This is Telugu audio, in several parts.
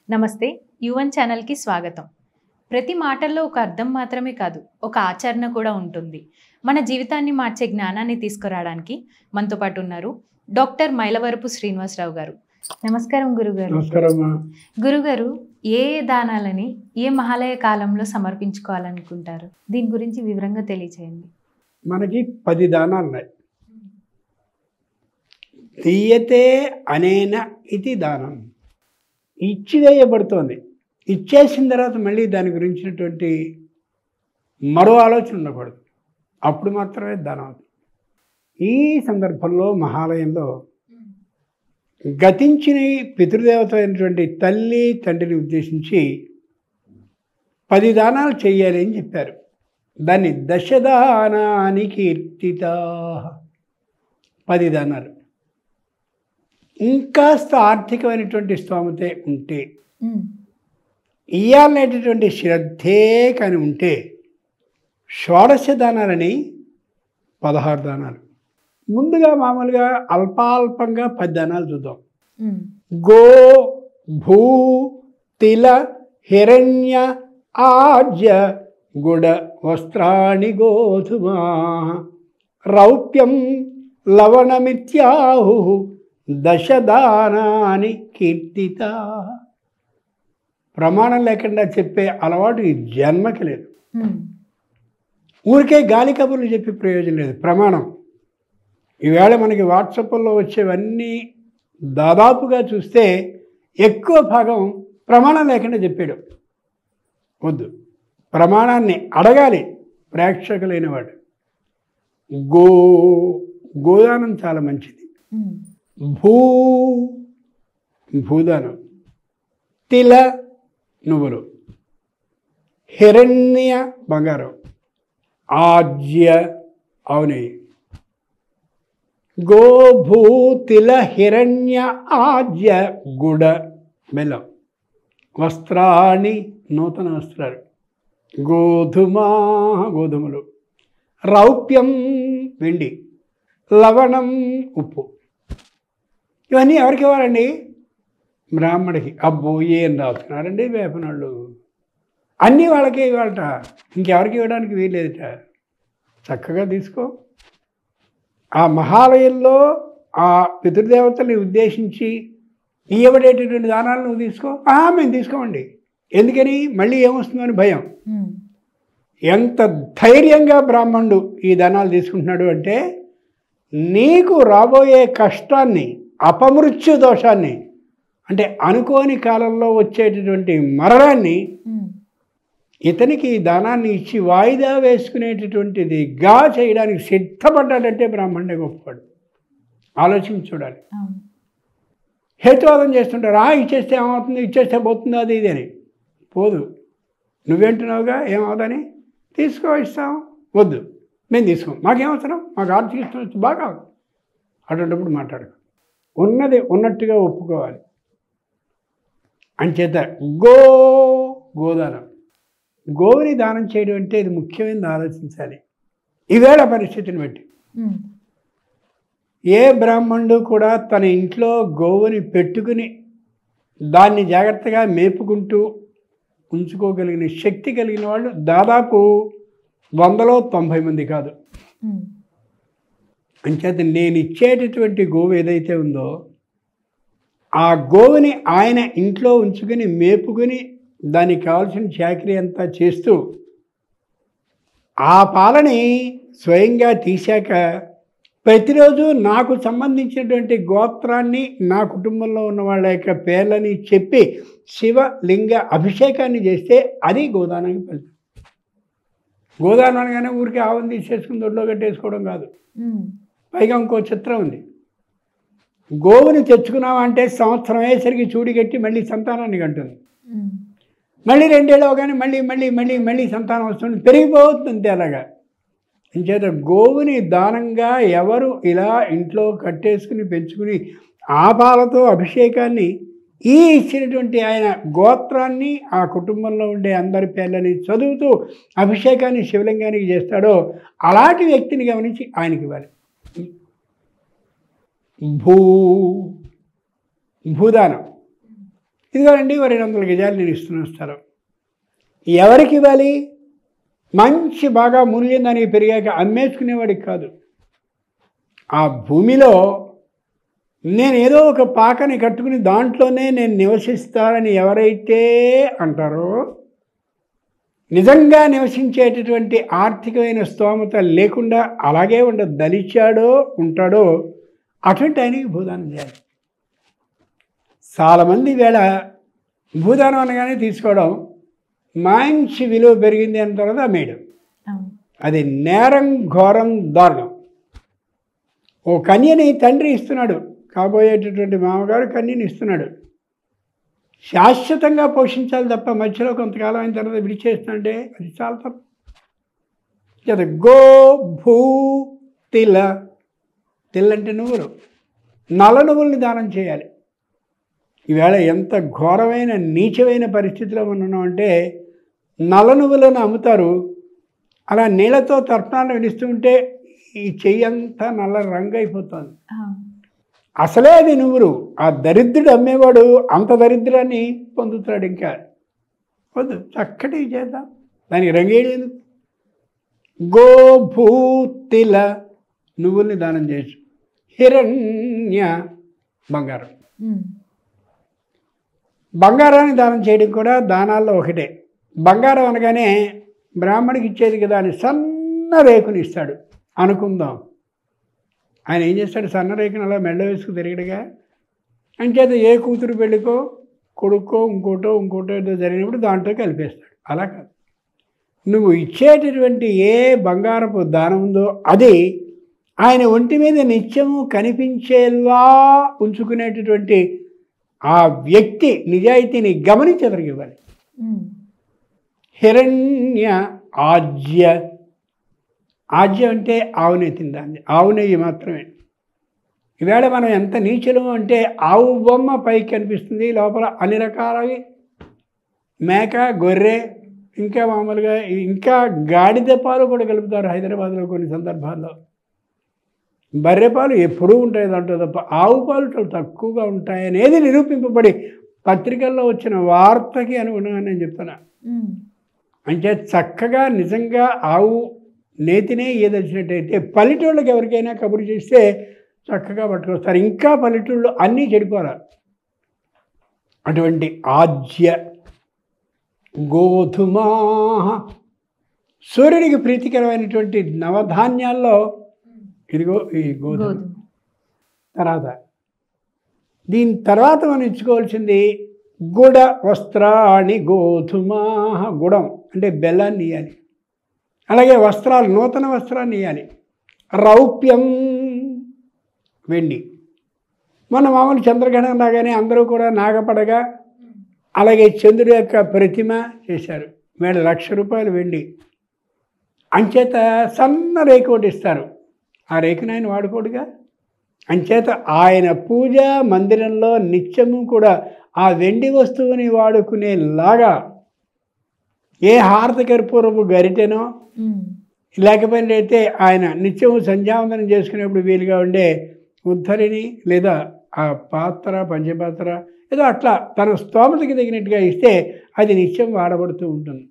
నమస్తే యువన్ ఛానల్కి స్వాగతం. ప్రతి మాటల్లో ఒక అర్థం మాత్రమే కాదు, ఒక ఆచరణ కూడా ఉంటుంది. మన జీవితాన్ని మార్చే జ్ఞానాన్ని తీసుకురావడానికి మనతో పాటు ఉన్నారు డాక్టర్ మైలవరపు శ్రీనివాసరావు గారు. నమస్కారం గురుగారు. గురుగారు, ఏ దానాలని ఏ మహాలయ కాలంలో సమర్పించుకోవాలనుకుంటారు? దీని గురించి వివరంగా తెలియచేయండి. మనకి 10 దానాలు ఉన్నాయి. దీయతే అనేన ఇది దానం. ఇచ్చివేయబడుతోంది. ఇచ్చేసిన తర్వాత మళ్ళీ దాని గురించినటువంటి మరో ఆలోచన ఉండకూడదు. అప్పుడు మాత్రమే దానం అవుతుంది. ఈ సందర్భంలో మహాలయంలో గతించిన పితృదేవత అయినటువంటి తల్లి తండ్రిని ఉద్దేశించి 10 దానాలు చెయ్యాలి అని చెప్పారు. దాన్ని దశదానాని కీర్తిత. 10 దానాలు. ఇంకాస్త ఆర్థికమైనటువంటి స్తోమతే ఉంటే, ఇయ్యాలనేటటువంటి శ్రద్ధే కానీ ఉంటే షోడశ దానాలని 16 దానాలు. ముందుగా మామూలుగా అల్పాల్పంగా 10 దానాలు చూద్దాం. గో భూ తిల హిరణ్య ఆజ్య గుడ వస్త్రాణి గోధుమా రౌప్యం లవణమిత్యాహు దశదానాని కీర్తిత. ప్రమాణం లేకుండా చెప్పే అలవాటు ఈ జన్మకి లేదు. ఊరికే గాలి కబుర్లు చెప్పి ప్రయోజనం లేదు. ప్రమాణం. ఈవేళ మనకి వాట్సాప్లో వచ్చేవన్నీ దాదాపుగా చూస్తే ఎక్కువ భాగం ప్రమాణం లేకుండా చెప్పాడు. వద్దు, ప్రమాణాన్ని అడగాలి ప్రేక్షకులైన వాడు. గోదానం చాలా మంచిది. భూదానం. తిల నువ్వులు. హిరణ్య బంగారం. ఆజ్య అవునయ్యి. గోభూతిల హిరణ్య ఆజ్య గుడ బెల్లం. వస్త్రాన్ని నూతన వస్త్రాలు. గోధుమలు. రౌప్యం వెండి. లవణం ఉప్పు. ఇవన్నీ ఎవరికి ఇవ్వాలండి? బ్రాహ్మడికి. అబ్బో ఏం రాస్తున్నారండి వేపనాళ్ళు. అన్నీ వాళ్ళకే ఇవ్వాలట, ఇంకెవరికి ఇవ్వడానికి వీల్లేదట. చక్కగా తీసుకో. ఆ మహాలయంలో ఆ పితృదేవతల్ని ఉద్దేశించి ఇవ్వబడేటటువంటి దానాలు నువ్వు తీసుకో. మేము తీసుకోమండి. ఎందుకని? మళ్ళీ ఏమొస్తుందో అని భయం. ఎంత ధైర్యంగా బ్రాహ్మణుడు ఈ దానాలు తీసుకుంటున్నాడు అంటే, నీకు రాబోయే కష్టాన్ని, అపమృత్యు దోషాన్ని, అంటే అనుకోని కాలంలో వచ్చేటటువంటి మరణాన్ని ఇతనికి దానాన్ని ఇచ్చి వాయిదా వేసుకునేటటువంటిదిగా చేయడానికి సిద్ధపడ్డాడంటే బ్రాహ్మణుడే గొప్పవాడు. ఆలోచించి చూడాలి. హేతువాదం చేస్తుంటారు. ఇచ్చేస్తే ఏమవుతుంది, ఇచ్చేస్తే పోతుంది, అది ఇది అని. పోదు. నువ్వేంటున్నావుగా ఏమవుదని. తీసుకో, ఇస్తాం. వద్దు, మేము తీసుకోం, మాకేమవసరం, మాకు ఆర్థిక ఇష్టం బాగా. అటువంటిప్పుడు మాట్లాడకు. ఉన్నది ఉన్నట్టుగా ఒప్పుకోవాలి. అంచేత గోదానం. గోవుని దానం చేయడం అంటే ఇది ముఖ్యమైనది. ఆలోచించాలి ఈవేళ పరిస్థితిని బట్టి. ఏ బ్రాహ్మణుడు కూడా తన ఇంట్లో గోవుని పెట్టుకుని దాన్ని జాగ్రత్తగా మేపుకుంటూ ఉంచుకోగలిగిన శక్తి కలిగిన వాళ్ళు దాదాపు 100లో 90 మంది కాదు. అంచేత నేను ఇచ్చేటటువంటి గోవు ఏదైతే ఉందో ఆ గోవుని ఆయన ఇంట్లో ఉంచుకొని మేపుకొని దానికి కావాల్సిన చాకరీ అంతా చేస్తూ ఆ పాలని స్వయంగా తీశాక ప్రతిరోజు నాకు సంబంధించినటువంటి గోత్రాన్ని, నా కుటుంబంలో ఉన్న వాళ్ళ యొక్క పేర్లని చెప్పి శివలింగ అభిషేకాన్ని చేస్తే అది గోదానానికి ఫలితం. గోదానం అనగానే ఊరికి ఆవుని తీసేసుకుని దొడ్లో కట్టేసుకోవడం కాదు. పైగా ఇంకో చిత్రం ఉంది. గోవుని తెచ్చుకున్నామంటే సంవత్సరం అయ్యేసరికి చూడి కట్టి మళ్ళీ సంతానాన్ని కంటుంది. మళ్ళీ 2 ఏళ్ళు అవగానే మళ్ళీ మళ్ళీ మళ్ళీ మళ్ళీ సంతానం వస్తుంది, పెరిగిపోతుంది అంతే. అలాగా ఇంచేత గోవుని దానంగా ఎవరు ఇలా ఇంట్లో కట్టేసుకుని పెంచుకుని ఆ పాలతో అభిషేకాన్ని ఈ ఇచ్చినటువంటి ఆయన గోత్రాన్ని, ఆ కుటుంబంలో ఉండే అందరి పేర్లని చదువుతూ అభిషేకాన్ని శివలింగానికి చేస్తాడో అలాంటి వ్యక్తిని గమనించి ఆయనకి ఇవ్వాలి. భూదానం. ఇదిగోనండి 200 గజాలు నేను ఇస్తున్నాను స్థలం. ఎవరికి ఇవ్వాలి? మంచి బాగా మూల్యం దానికి పెరిగాక అమ్మేసుకునేవాడికి కాదు. ఆ భూమిలో నేనేదో ఒక పాకని కట్టుకుని దాంట్లోనే నేను నివసిస్తానని ఎవరైతే అంటారో, నిజంగా నివసించేటటువంటి ఆర్థికమైన స్తోమత లేకుండా అలాగే దలిచాడో ఉంటాడో అటువంటి ఆయనకి భూదానం చేయాలి. చాలామంది వేళ భూదానం అనగానే తీసుకోవడం, మంచి విలువ పెరిగింది అన్న తర్వాత అమ్మేయడం. అది నేరం, ఘోరం, దారుణం. ఓ కన్యని తండ్రి ఇస్తున్నాడు, కాబోయేటటువంటి మామగారు కన్యని ఇస్తున్నాడు. శాశ్వతంగా పోషించాలి తప్ప మధ్యలో కొంతకాలం అయిన తర్వాత విడిచేస్తుంటే అది చాలా తప్పు. గో భూ తిల, తిల్లంటే నువ్వులు, నల్ల నువ్వుల్ని దానం చేయాలి. ఈవేళ ఎంత ఘోరమైన నీచమైన పరిస్థితిలో ఉన్నామంటే నల్ల నువ్వులను అమ్ముతారు. అలా నీళ్ళతో తర్పణాలు విడుస్తూ ఉంటే ఈ చెయ్యి అంతా నల్ల రంగు అయిపోతుంది. అసలే అది నువ్వులు. ఆ దరిద్రుడు అమ్మేవాడు అంత దరిద్రాన్ని పొందుతాడు. ఇంకా వద్దు, చక్కటి చేద్దాం, దానికి రంగేయలేదు. గోభూతిల, నువ్వుల్ని దానం చేయొచ్చు. హిరణ్య, బంగారం. బంగారాన్ని దానం చేయడం కూడా దానాల్లో ఒకటే. బంగారం అనగానే బ్రాహ్మడికి ఇచ్చేది కదా అని సన్న రేకుని ఇస్తాడు అనుకుందాం. ఆయన ఏం చేస్తాడు? సన్న రేకుని అలా మెళ్ళ వేసుకు తిరిగడుగా. అంచేత ఏ కూతురు పెళ్ళికో కొడుకో ఇంకోటో ఏదో జరిగినప్పుడు దాంట్లో కలిపేస్తాడు. అలా కాదు, నువ్వు ఇచ్చేటటువంటి ఏ బంగారపు దానం ఉందో అది ఆయన ఒంటి మీద నిత్యము కనిపించేలా ఉంచుకునేటటువంటి ఆ వ్యక్తి నిజాయితీని గమనించి అతనికి ఇవ్వాలి. హిరణ్య ఆజ్య, ఆజ్యం అంటే ఆవు నెయ్యి తిందాన్ని, ఆవు నెయ్యి మాత్రమే. ఈవేళ మనం ఎంత నీచలము అంటే ఆవు బొమ్మ పైకి కనిపిస్తుంది, లోపల అన్ని రకాలవి మేక, గొర్రె, ఇంకా మామూలుగా ఇంకా గాడిద పాలు కూడా కలుపుతారు హైదరాబాద్లో కొన్ని సందర్భాల్లో. బర్రె పాలు ఎప్పుడూ ఉంటాయి దాంట్లో తప్ప ఆవు పాలు తక్కువగా ఉంటాయనేది నిరూపింపబడి పత్రికల్లో వచ్చిన వార్తకి అనుగుణంగా నేను చెప్తున్నా. అంటే చక్కగా నిజంగా ఆవు నేతినే ఏదొచ్చినట్టయితే పల్లెటూళ్ళకి ఎవరికైనా కబురు చేస్తే చక్కగా పట్టుకొస్తారు. ఇంకా పల్లెటూళ్ళు అన్నీ చెడిపోరా. అటువంటి ఆజ్య గోధుమా, సూర్యుడికి ప్రీతికరమైనటువంటి నవధాన్యాల్లో ఇదిగో ఈ గోధుమ. తర్వాత దీని తర్వాత మనం ఇచ్చుకోవాల్సింది గుడ వస్త్రాణి గోధుమా. గుడం అంటే బెల్లాన్ని ఇవ్వాలి. అలాగే వస్త్రాలు, నూతన వస్త్రాన్ని ఇవ్వాలి. రౌప్యం, వెండి. మొన్న మామూలు చంద్రగ్రహణం రాగానే అందరూ కూడా నాగపడగా అలాగే చంద్రుడి యొక్క ప్రతిమ చేశారు. మేడ ₹1,00,000 వెండి. అంచేత సన్న రేకు ఒకటి ఇస్తారు. ఆ రేకుని ఆయన వాడుకోడుగా. అంచేత ఆయన పూజా మందిరంలో నిత్యము కూడా ఆ వెండి వస్తువుని వాడుకునేలాగా ఏ హారతి కర్పూరపు గరిటెనో లేకపోయినట్లయితే ఆయన నిత్యము సంధ్యావందనం చేసుకునేప్పుడు వీలుగా ఉండే ఉద్ధరిని లేదా ఆ పాత్ర, పంచపాత్ర ఏదో అట్లా తన స్తోమతకి తగినట్టుగా ఇస్తే అది నిత్యం వాడబడుతూ ఉంటుంది.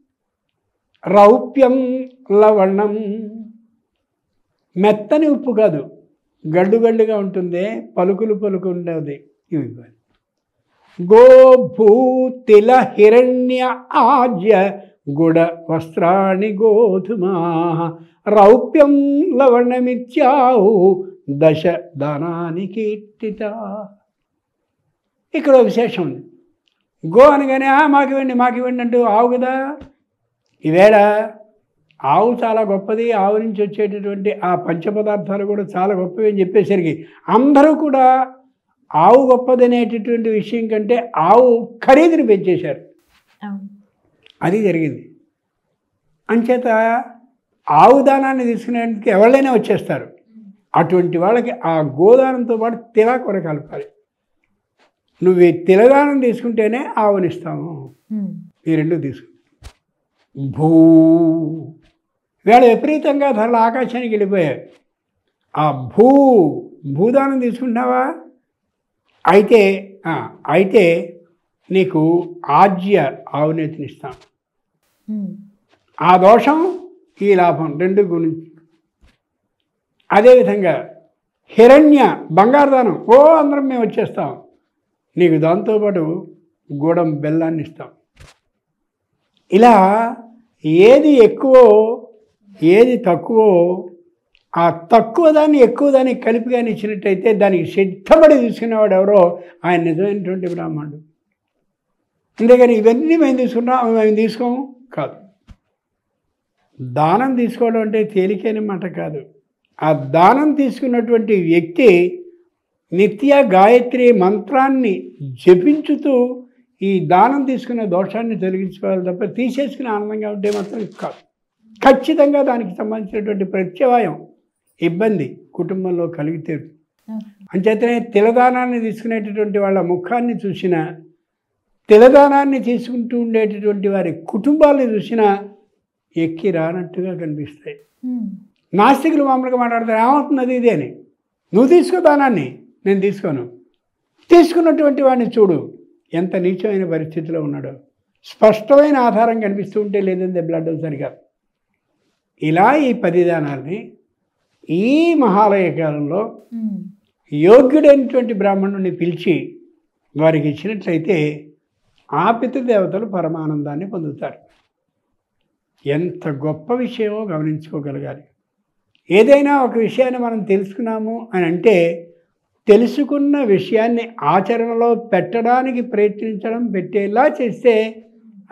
రౌప్యం లవణం, మెత్తని ఉప్పు కాదు, గడ్డుగా ఉంటుంది, పలుకులు ఉండేది. ఇవి గోభూతిల హిరణ్య ఆజ్య గుడ వస్త్రాణి గోధుమా రౌప్యం లవణమిత్యాహు దశ దానాని కీర్తిత. ఇక్కడ విశేషం ఉంది. గో అనగానే మాకు ఇవ్వండి అంటూ ఆవు కదా. ఈవేళ ఆవు చాలా గొప్పది, ఆవు నుంచి వచ్చేటటువంటి ఆ పంచపదార్థాలు కూడా చాలా గొప్పవి అని చెప్పేసరికి అందరూ కూడా ఆవు గొప్పదనేటటువంటి విషయం కంటే ఆవు ఖరీదుని పెంచేశారు. అది జరిగింది. అంచేత ఆవు దానాన్ని తీసుకునేందుకు ఎవరైనా వచ్చేస్తారు. అటువంటి వాళ్ళకి ఆ గోదానంతో పాటు తిలా కూర కలపాలి. నువ్వు ఈ తిలదానం తీసుకుంటేనే ఆవునిస్తాము. ఈ రెండు తీసుకు. వీళ్ళ విపరీతంగా ధరలు ఆకాశానికి వెళ్ళిపోయాయి. ఆ భూదానం తీసుకుంటున్నావా? అయితే నీకు ఆజ్య ఆవునేతినిస్తాం. ఉమ్. ఆ దోషం ఈ లాభం రెండు గురించి. అదేవిధంగా హిరణ్య బంగారు దానం, అందరం మేము వచ్చేస్తాం, నీకు దాంతోపాటు గూడెం బెల్లాన్ని ఇస్తాం. ఇలా ఏది ఎక్కువో ఏది తక్కువో ఆ తక్కువ దాన్ని ఎక్కువ దాన్ని కలిపి కానీ ఇచ్చినట్టయితే దానికి సిద్ధపడి తీసుకునేవాడు ఎవరో ఆయన నిజమైనటువంటి బ్రాహ్మణుడు. అంతేగాని ఇవన్నీ మేము తీసుకున్నాం మేము తీసుకోము కాదు. దానం తీసుకోవడం అంటే తేలికైన మాట కాదు. ఆ దానం తీసుకున్నటువంటి వ్యక్తి నిత్య గాయత్రి మంత్రాన్ని జపించుతూ ఈ దానం తీసుకున్న దోషాన్ని తొలగించుకోవాలి తప్ప తీసేసుకుని ఆనందంగా ఉంటే మాత్రం కాదు. ఖచ్చితంగా దానికి సంబంధించినటువంటి ప్రత్యవాయం ఇబ్బంది కుటుంబంలో కలిగితే. అంచేతనే తిలదానాన్ని తీసుకునేటటువంటి వాళ్ళ ముఖాన్ని చూసినా, తిలదానాన్ని తీసుకుంటూ ఉండేటటువంటి వారి కుటుంబాలను చూసినా ఎక్కి రానట్టుగా కనిపిస్తాయి. నాస్తికులు మామూలుగా మాట్లాడతారు, ఏమవుతున్నది ఇది అని. నువ్వు తీసుకో దానాన్ని, నేను తీసుకోను. తీసుకున్నటువంటి వాడిని చూడు ఎంత నీచమైన పరిస్థితిలో ఉన్నాడో. స్పష్టమైన ఆధారం కనిపిస్తూ ఉంటే లేదని దెబ్బలాడడం సరిగా. ఇలా ఈ 10 దానాల్ని ఈ మహాలయ కాలంలో యోగ్యుడైనటువంటి బ్రాహ్మణుడిని పిలిచి వారికి ఇచ్చినట్లయితే ఆ పితృదేవతలు పరమానందాన్ని పొందుతారు. ఎంత గొప్ప విషయమో గమనించుకోగలగాలి. ఏదైనా ఒక విషయాన్ని మనం తెలుసుకున్నాము అని అంటే తెలుసుకున్న విషయాన్ని ఆచరణలో పెట్టడానికి ప్రయత్నించడం, పెట్టేలా చేస్తే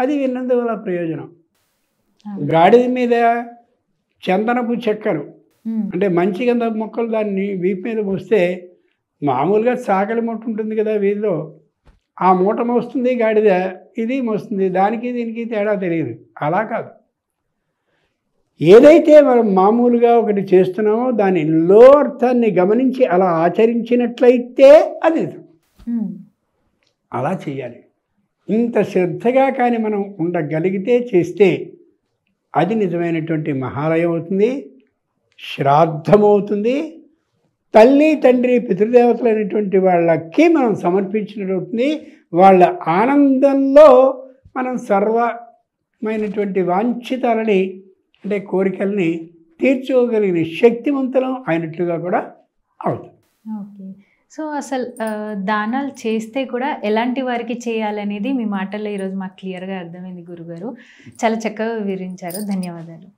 అది విన్నందువల్ల ప్రయోజనం. గాడిద మీద చందనపు చెక్కలు అంటే మంచి గంధ మొక్కలు దాన్ని వీపు మీద మోస్తే మామూలుగా సాకలి మూట ఉంటుంది కదా వీధిలో, ఆ మూట మోస్తుంది గాడిద, ఇది మోస్తుంది, దానికి దీనికి తేడా తెలియదు. అలా కాదు. ఏదైతే మనం మామూలుగా ఒకటి చేస్తున్నామో దాని లో అర్థాన్ని గమనించి అలా ఆచరించినట్లయితే అది అలా చేయాలి. ఇంత శ్రద్ధగా కానీ మనం ఉండగలిగితే చేస్తే అది నిజమైనటువంటి మహాలయం అవుతుంది, శ్రాద్ధమవుతుంది. తల్లి తండ్రి పితృదేవతలైనటువంటి వాళ్ళకి మనం సమర్పించినట్టు అవుతుంది. వాళ్ళ ఆనందంలో మనం సర్వమైనటువంటి వాంఛితాలని అంటే కోరికల్ని తీర్చుకోగలిగిన శక్తివంతులం అయినట్లుగా కూడా అవుతుంది. ఓకే. సో అసలు దానాలు చేస్తే కూడా ఎలాంటి వారికి చేయాలనేది మీ మాటల్లో ఈరోజు మాకు క్లియర్గా అర్థమైంది గురుగారు. చాలా చక్కగా వివరించారు. ధన్యవాదాలు.